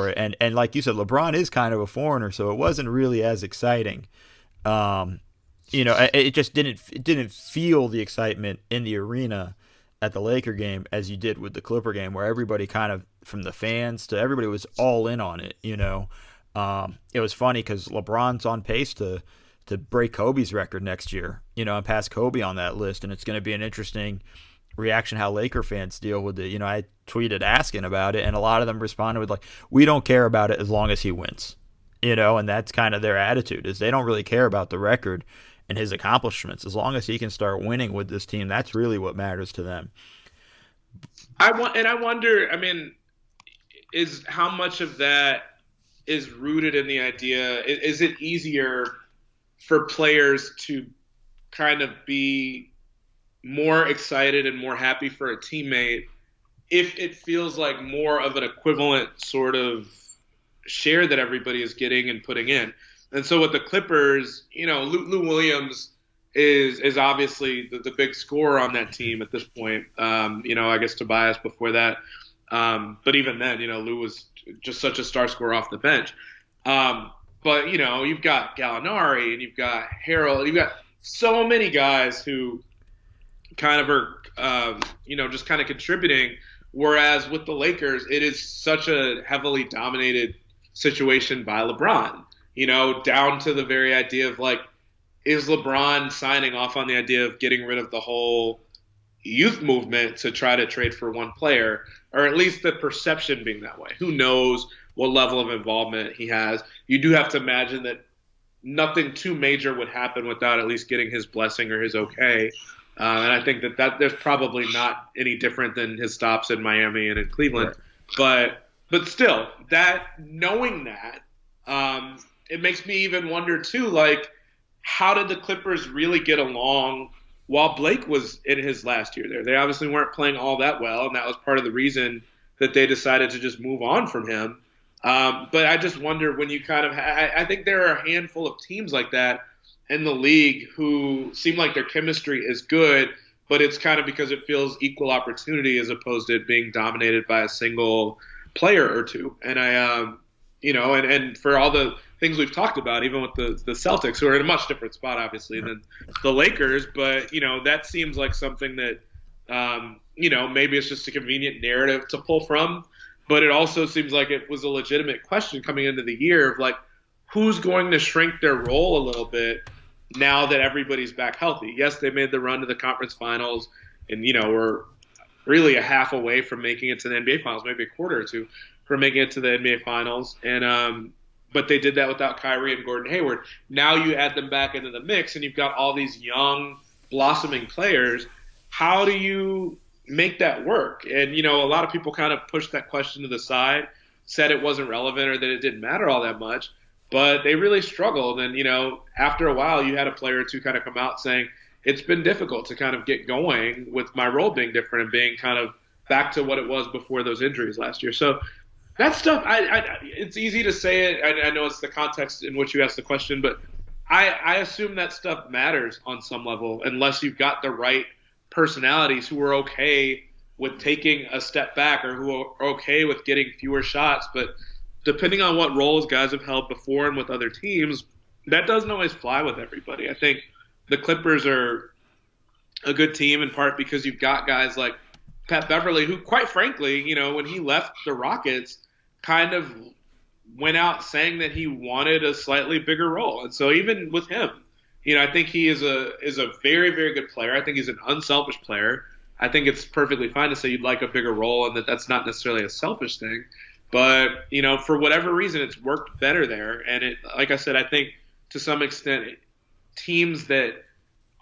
it, and like you said, LeBron is kind of a foreigner, so it wasn't really as exciting. It just didn't feel the excitement in the arena at the Laker game as you did with the Clipper game, where everybody kind of, from the fans to everybody, was all in on it. It was funny because LeBron's on pace to break Kobe's record next year, and pass Kobe on that list. And it's going to be an interesting reaction how Laker fans deal with it. I tweeted asking about it, and a lot of them responded with like, we don't care about it as long as he wins, and that's kind of their attitude, is they don't really care about the record and his accomplishments. As long as he can start winning with this team, that's really what matters to them. I wonder, I mean, is how much of that is rooted in the idea, is it easier for players to kind of be more excited and more happy for a teammate if it feels like more of an equivalent sort of share that everybody is getting and putting in. And so with the Clippers, Lou Williams is obviously the big scorer on that team at this point. I guess Tobias before that. But even then, Lou was just such a star scorer off the bench. But you've got Gallinari and you've got Harold. You've got so many guys who kind of are, just kind of contributing. Whereas with the Lakers, it is such a heavily dominated situation by LeBron, down to the very idea of like, is LeBron signing off on the idea of getting rid of the whole youth movement to try to trade for one player, or at least the perception being that way? Who knows what level of involvement he has? You do have to imagine that nothing too major would happen without at least getting his blessing or his okay. And I think that there's probably not any different than his stops in Miami and in Cleveland. Right. But still, knowing that, it makes me even wonder too, like, how did the Clippers really get along while Blake was in his last year there? They obviously weren't playing all that well, and that was part of the reason that they decided to just move on from him. But I just wonder when you kind of I think there are a handful of teams like that in the league who seem like their chemistry is good, but it's kind of because it feels equal opportunity as opposed to it being dominated by a single player or two. And and for all the things we've talked about, even with the Celtics, who are in a much different spot, obviously, than the Lakers, but, that seems like something that, maybe it's just a convenient narrative to pull from, but it also seems like it was a legitimate question coming into the year of, like, who's going to shrink their role a little bit now that everybody's back healthy? Yes, they made the run to the conference finals, and, we're really a half away from making it to the NBA finals, maybe a quarter or two from making it to the NBA finals. And but they did that without Kyrie and Gordon Hayward. Now you add them back into the mix, and you've got all these young, blossoming players. How do you make that work? And, a lot of people kind of pushed that question to the side, said it wasn't relevant or that it didn't matter all that much. But they really struggled. And, after a while, you had a player or two kind of come out saying, it's been difficult to kind of get going with my role being different and being kind of back to what it was before those injuries last year. So that stuff, it's easy to say it. I know it's the context in which you asked the question, but I assume that stuff matters on some level unless you've got the right personalities who are okay with taking a step back or who are okay with getting fewer shots. But depending on what roles guys have held before and with other teams, that doesn't always fly with everybody. I think the Clippers are a good team in part because you've got guys like Pat Beverly, who, quite frankly, when he left the Rockets, kind of went out saying that he wanted a slightly bigger role. And so even with him, I think he is a very, very good player. I think he's an unselfish player. I think it's perfectly fine to say you'd like a bigger role and that that's not necessarily a selfish thing. But, for whatever reason, it's worked better there. And it, like I said, I think to some extent, teams that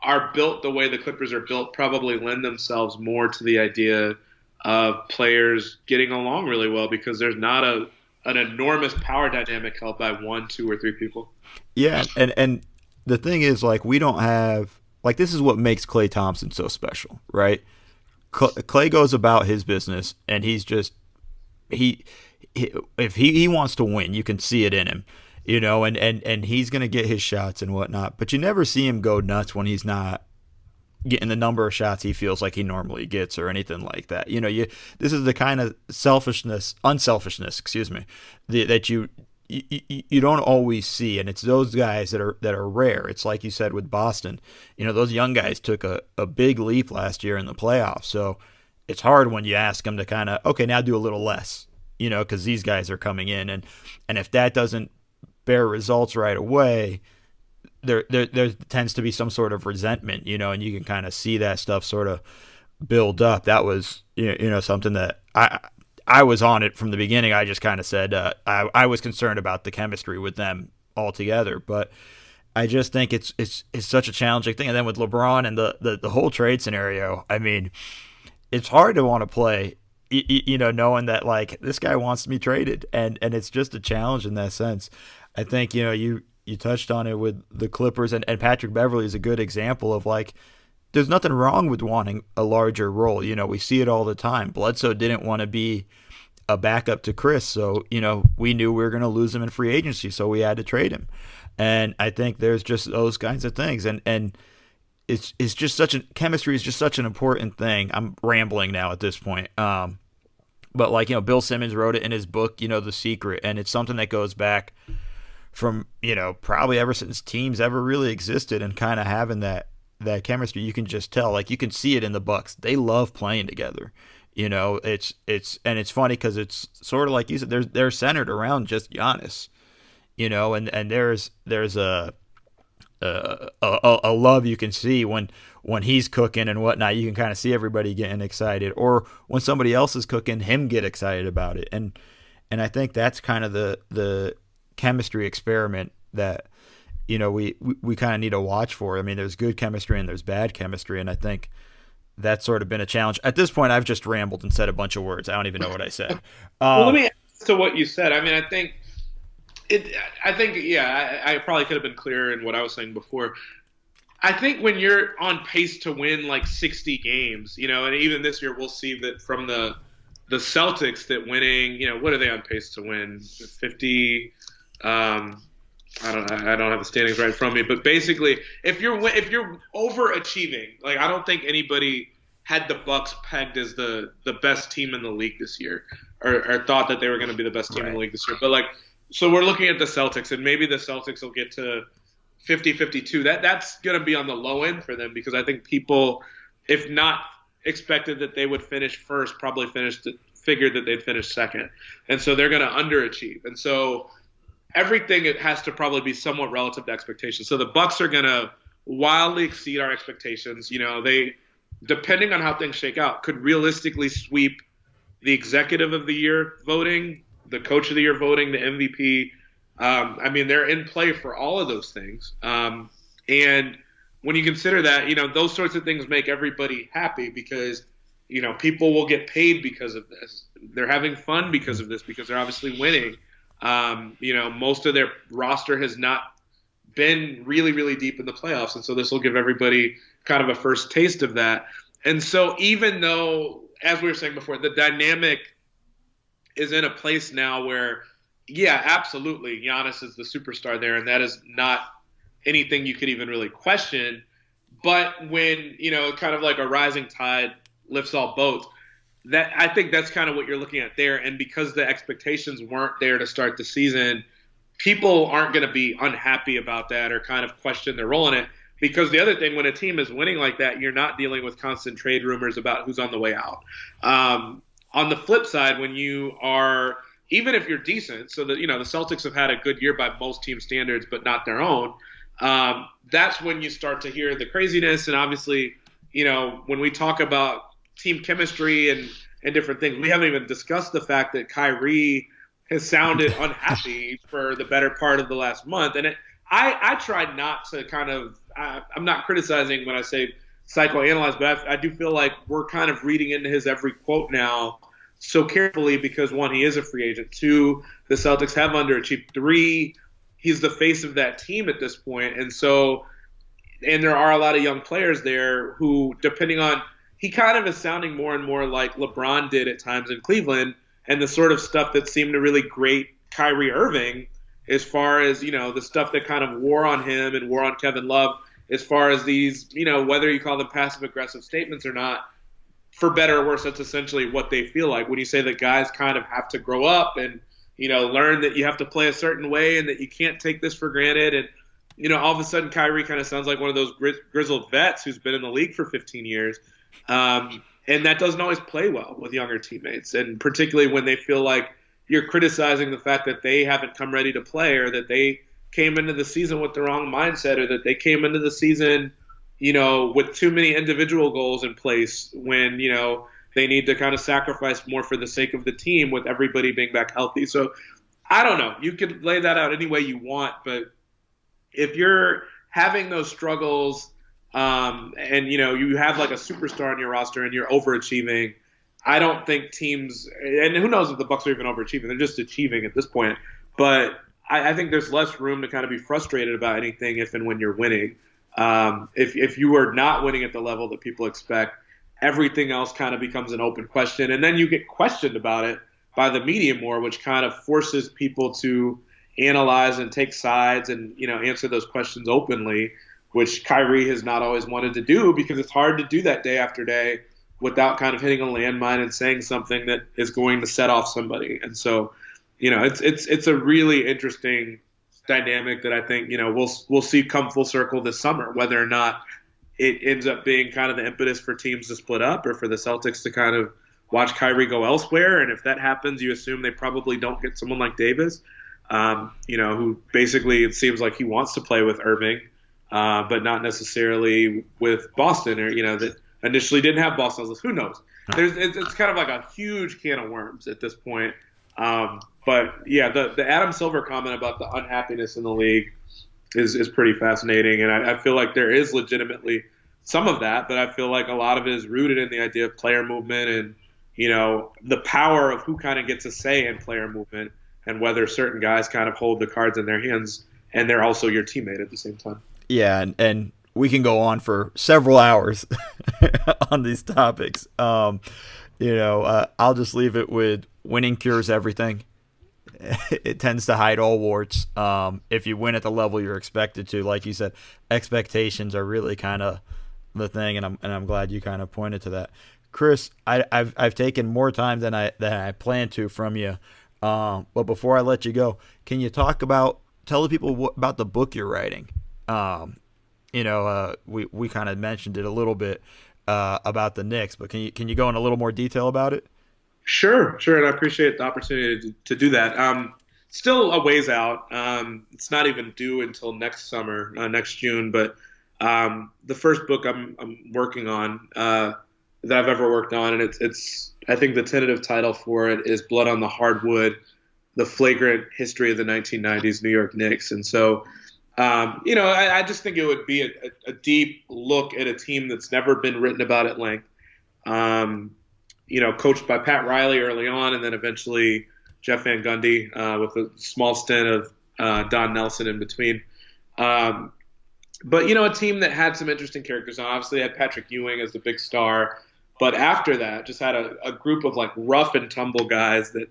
are built the way the Clippers are built probably lend themselves more to the idea of players getting along really well because there's not an enormous power dynamic held by 1, 2, or 3 people. Yeah, and the thing is, like, we don't have – like, this is what makes Klay Thompson so special, right? Klay goes about his business, and he's just – if he wants to win, you can see it in him, and he's going to get his shots and whatnot. But you never see him go nuts when he's not getting the number of shots he feels like he normally gets or anything like that. This is the kind of unselfishness, that you don't always see, and it's those guys that are rare. It's like you said with Boston. Those young guys took a big leap last year in the playoffs, so it's hard when you ask them to kind of, okay, now do a little less, because these guys are coming in, and if that doesn't bear results right away, there tends to be some sort of resentment, and you can kind of see that stuff sort of build up. That was something that I was on it from the beginning. I just kind of said I was concerned about the chemistry with them altogether, but I just think it's such a challenging thing. And then with LeBron and the whole trade scenario, I mean, it's hard to want to play, knowing that, like, this guy wants to be traded, and it's just a challenge in that sense. I think you touched on it with the Clippers, and Patrick Beverly is a good example of, like, there's nothing wrong with wanting a larger role. We see it all the time. Bledsoe didn't want to be a backup to Chris, so we knew we were going to lose him in free agency, so we had to trade him. And I think there's just those kinds of things, and it's just chemistry is just such an important thing. I'm rambling now at this point. But Bill Simmons wrote it in his book, The Secret, and it's something that goes back from, probably ever since teams ever really existed, and kind of having that chemistry. You can just tell, you can see it in the Bucks. They love playing together. It's funny because it's sort of like you said, they're centered around just Giannis, and there's a love you can see when he's cooking and whatnot. You can kind of see everybody getting excited, or when somebody else is cooking, him get excited about it. And I think that's kind of the chemistry experiment that we kind of need to watch for. I mean, there's good chemistry and there's bad chemistry, and I think that's sort of been a challenge. At this point, I've just rambled and said a bunch of words. I don't even know what I said. Well, let me add to what you said. I mean, I think, I probably could have been clearer in what I was saying before. I think when you're on pace to win 60 games, and even this year we'll see that from the Celtics that winning, what are they on pace to win? 50. I don't have the standings right in front of me, but basically, if you're overachieving, I don't think anybody had the Bucks pegged as the best team in the league this year, or thought that they were going to be the best team in the league this year. But so we're looking at the Celtics, and maybe the Celtics will get to 50-52. That's going to be on the low end for them, because I think people, if not expected that they would finish first, probably figured that they'd finish second, and so they're going to underachieve, and so everything, it has to probably be somewhat relative to expectations. So the Bucks are going to wildly exceed our expectations. They, depending on how things shake out, could realistically sweep the executive of the year voting, the coach of the year voting, the MVP. I mean, they're in play for all of those things. And when you consider that, those sorts of things make everybody happy, because, people will get paid because of this. They're having fun because of this, because they're obviously winning. Most of their roster has not been really, really deep in the playoffs. And so this will give everybody kind of a first taste of that. And so even though, as we were saying before, the dynamic is in a place now where, yeah, absolutely, Giannis is the superstar there, and that is not anything you could even really question. But when, kind of like a rising tide lifts all boats, that, I think that's kind of what you're looking at there. And because the expectations weren't there to start the season, people aren't going to be unhappy about that or kind of question their role in it. Because the other thing, when a team is winning like that, you're not dealing with constant trade rumors about who's on the way out. On the flip side, when you are, even if you're decent, so that, the Celtics have had a good year by most team standards, but not their own, that's when you start to hear the craziness. And obviously, when we talk about team chemistry and different things, we haven't even discussed the fact that Kyrie has sounded unhappy for the better part of the last month. And I try not to kind of, I'm not criticizing when I say psychoanalyze, but I do feel like we're kind of reading into his every quote now so carefully, because one, he is a free agent. Two, the Celtics have underachieved. Three, he's the face of that team at this point. And so, and there are a lot of young players there who, depending on, he kind of is sounding more and more like LeBron did at times in Cleveland, and the sort of stuff that seemed to really grate Kyrie Irving, as far as, the stuff that kind of wore on him and wore on Kevin Love, as far as these, whether you call them passive-aggressive statements or not, for better or worse, that's essentially what they feel like. When you say that guys kind of have to grow up and, learn that you have to play a certain way and that you can't take this for granted. And, all of a sudden Kyrie kind of sounds like one of those grizzled vets who's been in the league for 15 years. And that doesn't always play well with younger teammates, and particularly when they feel like you're criticizing the fact that they haven't come ready to play, or that they came into the season with the wrong mindset, or that they came into the season, with too many individual goals in place when, they need to kind of sacrifice more for the sake of the team with everybody being back healthy. So I don't know. You could lay that out any way you want, but if you're having those struggles, and you have like a superstar on your roster and you're overachieving, I don't think teams, and who knows if the Bucks are even overachieving, they're just achieving at this point. But I think there's less room to kind of be frustrated about anything if and when you're winning. If you are not winning at the level that people expect, everything else kind of becomes an open question. And then you get questioned about it by the media more, which kind of forces people to analyze and take sides and, answer those questions openly, which Kyrie has not always wanted to do because it's hard to do that day after day without kind of hitting a landmine and saying something that is going to set off somebody. And so, it's a really interesting dynamic that I think, we'll see come full circle this summer, whether or not it ends up being kind of the impetus for teams to split up or for the Celtics to kind of watch Kyrie go elsewhere. And if that happens, you assume they probably don't get someone like Davis, who basically it seems like he wants to play with Irving, but not necessarily with Boston, or, that initially didn't have Boston. Who knows? It's kind of like a huge can of worms at this point. But yeah, the Adam Silver comment about the unhappiness in the league is pretty fascinating. And I feel like there is legitimately some of that, but I feel like a lot of it is rooted in the idea of player movement and, the power of who kind of gets a say in player movement and whether certain guys kind of hold the cards in their hands and they're also your teammate at the same time. Yeah, and we can go on for several hours on these topics. I'll just leave it with winning cures everything. It tends to hide all warts. If you win at the level you're expected to, like you said, expectations are really kind of the thing, and I'm glad you kind of pointed to that. Chris, I've taken more time than I planned to from you. But before I let you go, can you tell the people about the book you're writing? We kind of mentioned it a little bit about the Knicks, but can you go in a little more detail about it? Sure, and I appreciate the opportunity to do that. Still a ways out. It's not even due until next summer, next June. But the first book I'm working on that I've ever worked on, and it's I think the tentative title for it is "Blood on the Hardwood: The Flagrant History of the 1990s New York Knicks." And so, I just think it would be a deep look at a team that's never been written about at length. Coached by Pat Riley early on, and then eventually Jeff Van Gundy with a small stint of Don Nelson in between. But a team that had some interesting characters on. Obviously, had Patrick Ewing as the big star, but after that, just had a group of like rough and tumble guys that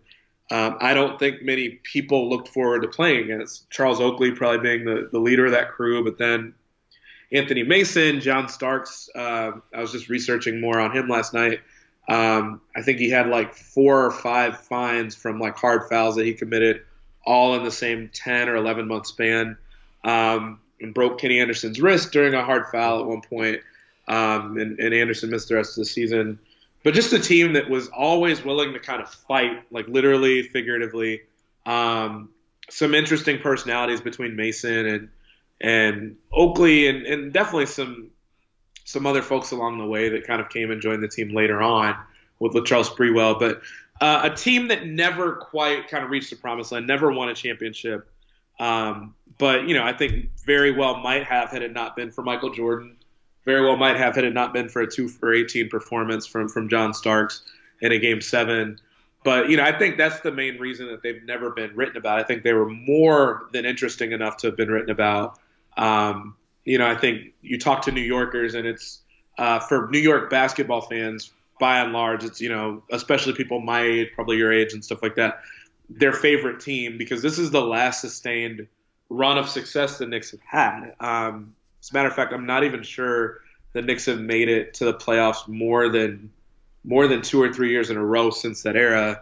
I don't think many people looked forward to playing against. Charles Oakley probably being the leader of that crew, but then Anthony Mason, John Starks. I was just researching more on him last night. I think he had like 4 or 5 fines from like hard fouls that he committed all in the same 10 or 11 month span, and broke Kenny Anderson's wrist during a hard foul at one point. And Anderson missed the rest of the season, but just a team that was always willing to kind of fight, like literally, figuratively. Some interesting personalities between Mason and Oakley, and definitely some other folks along the way that kind of came and joined the team later on with Latrell Sprewell. But a team that never quite kind of reached the promised land, never won a championship. But, I think very well might have had it not been for Michael Jordan. Very well might have had it not been for a 2 for 18 performance from John Starks in a Game 7. But, I think that's the main reason that they've never been written about. I think they were more than interesting enough to have been written about. I think you talk to New Yorkers, and it's for New York basketball fans, by and large, it's, especially people my age, probably your age and stuff like that, their favorite team, because this is the last sustained run of success the Knicks have had. As a matter of fact, I'm not even sure the Knicks have made it to the playoffs more than 2 or 3 years in a row since that era.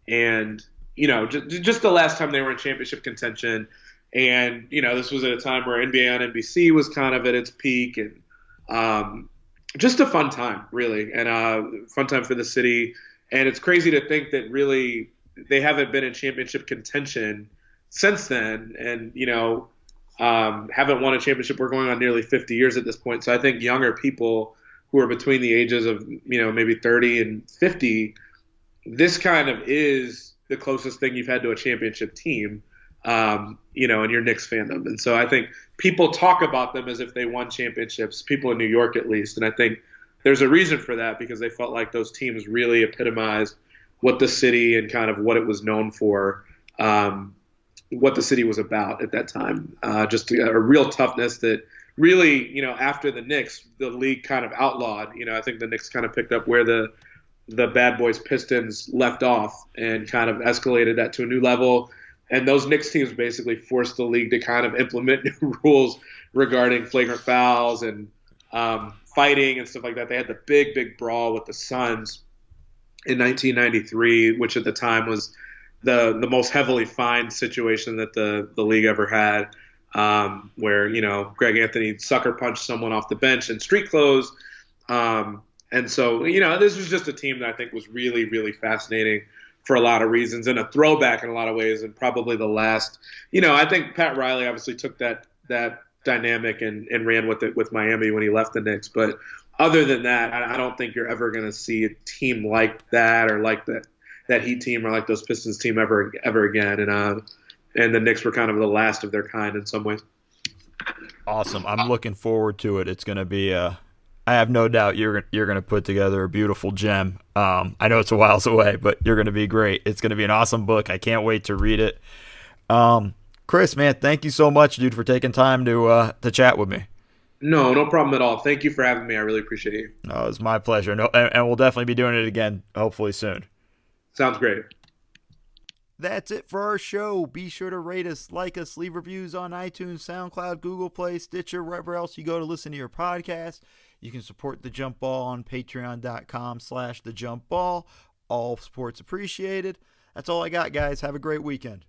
Just the last time they were in championship contention. And, this was at a time where NBA on NBC was kind of at its peak, and just a fun time, really, and fun time for the city. And it's crazy to think that really they haven't been in championship contention since then, and, haven't won a championship. We're going on nearly 50 years at this point. So I think younger people who are between the ages of, maybe 30 and 50, this kind of is the closest thing you've had to a championship team. In your Knicks fandom. And so I think people talk about them as if they won championships, people in New York at least. And I think there's a reason for that, because they felt like those teams really epitomized what the city and kind of what it was known for. what the city was about at that time. Just a real toughness that really, after the Knicks, the league kind of outlawed. I think the Knicks kind of picked up where the Bad Boys Pistons left off and kind of escalated that to a new level. And those Knicks teams basically forced the league to kind of implement new rules regarding flagrant fouls and fighting and stuff like that. They had the big brawl with the Suns in 1993, which at the time was the most heavily fined situation that the league ever had, where, Greg Anthony sucker punched someone off the bench in street clothes. And so, this was just a team that I think was really, really fascinating for a lot of reasons and a throwback in a lot of ways, and probably the last. I think Pat Riley obviously took that dynamic and ran with it with Miami when he left the Knicks. But other than that, I don't think you're ever going to see a team like that or like that Heat team or like those Pistons team ever again. And the Knicks were kind of the last of their kind in some ways. Awesome. I'm looking forward to it. It's going to be I have no doubt you're going to put together a beautiful gem. I know it's a whiles away, but you're going to be great. It's going to be an awesome book. I can't wait to read it. Chris, man, thank you so much, dude, for taking time to chat with me. No problem at all. Thank you for having me. I really appreciate you. No, it's my pleasure. No, and we'll definitely be doing it again, hopefully soon. Sounds great. That's it for our show. Be sure to rate us, like us, leave reviews on iTunes, SoundCloud, Google Play, Stitcher, wherever else you go to listen to your podcast. You can support The Jump Ball on patreon.com/thejumpball. All sports appreciated. That's all I got, guys. Have a great weekend.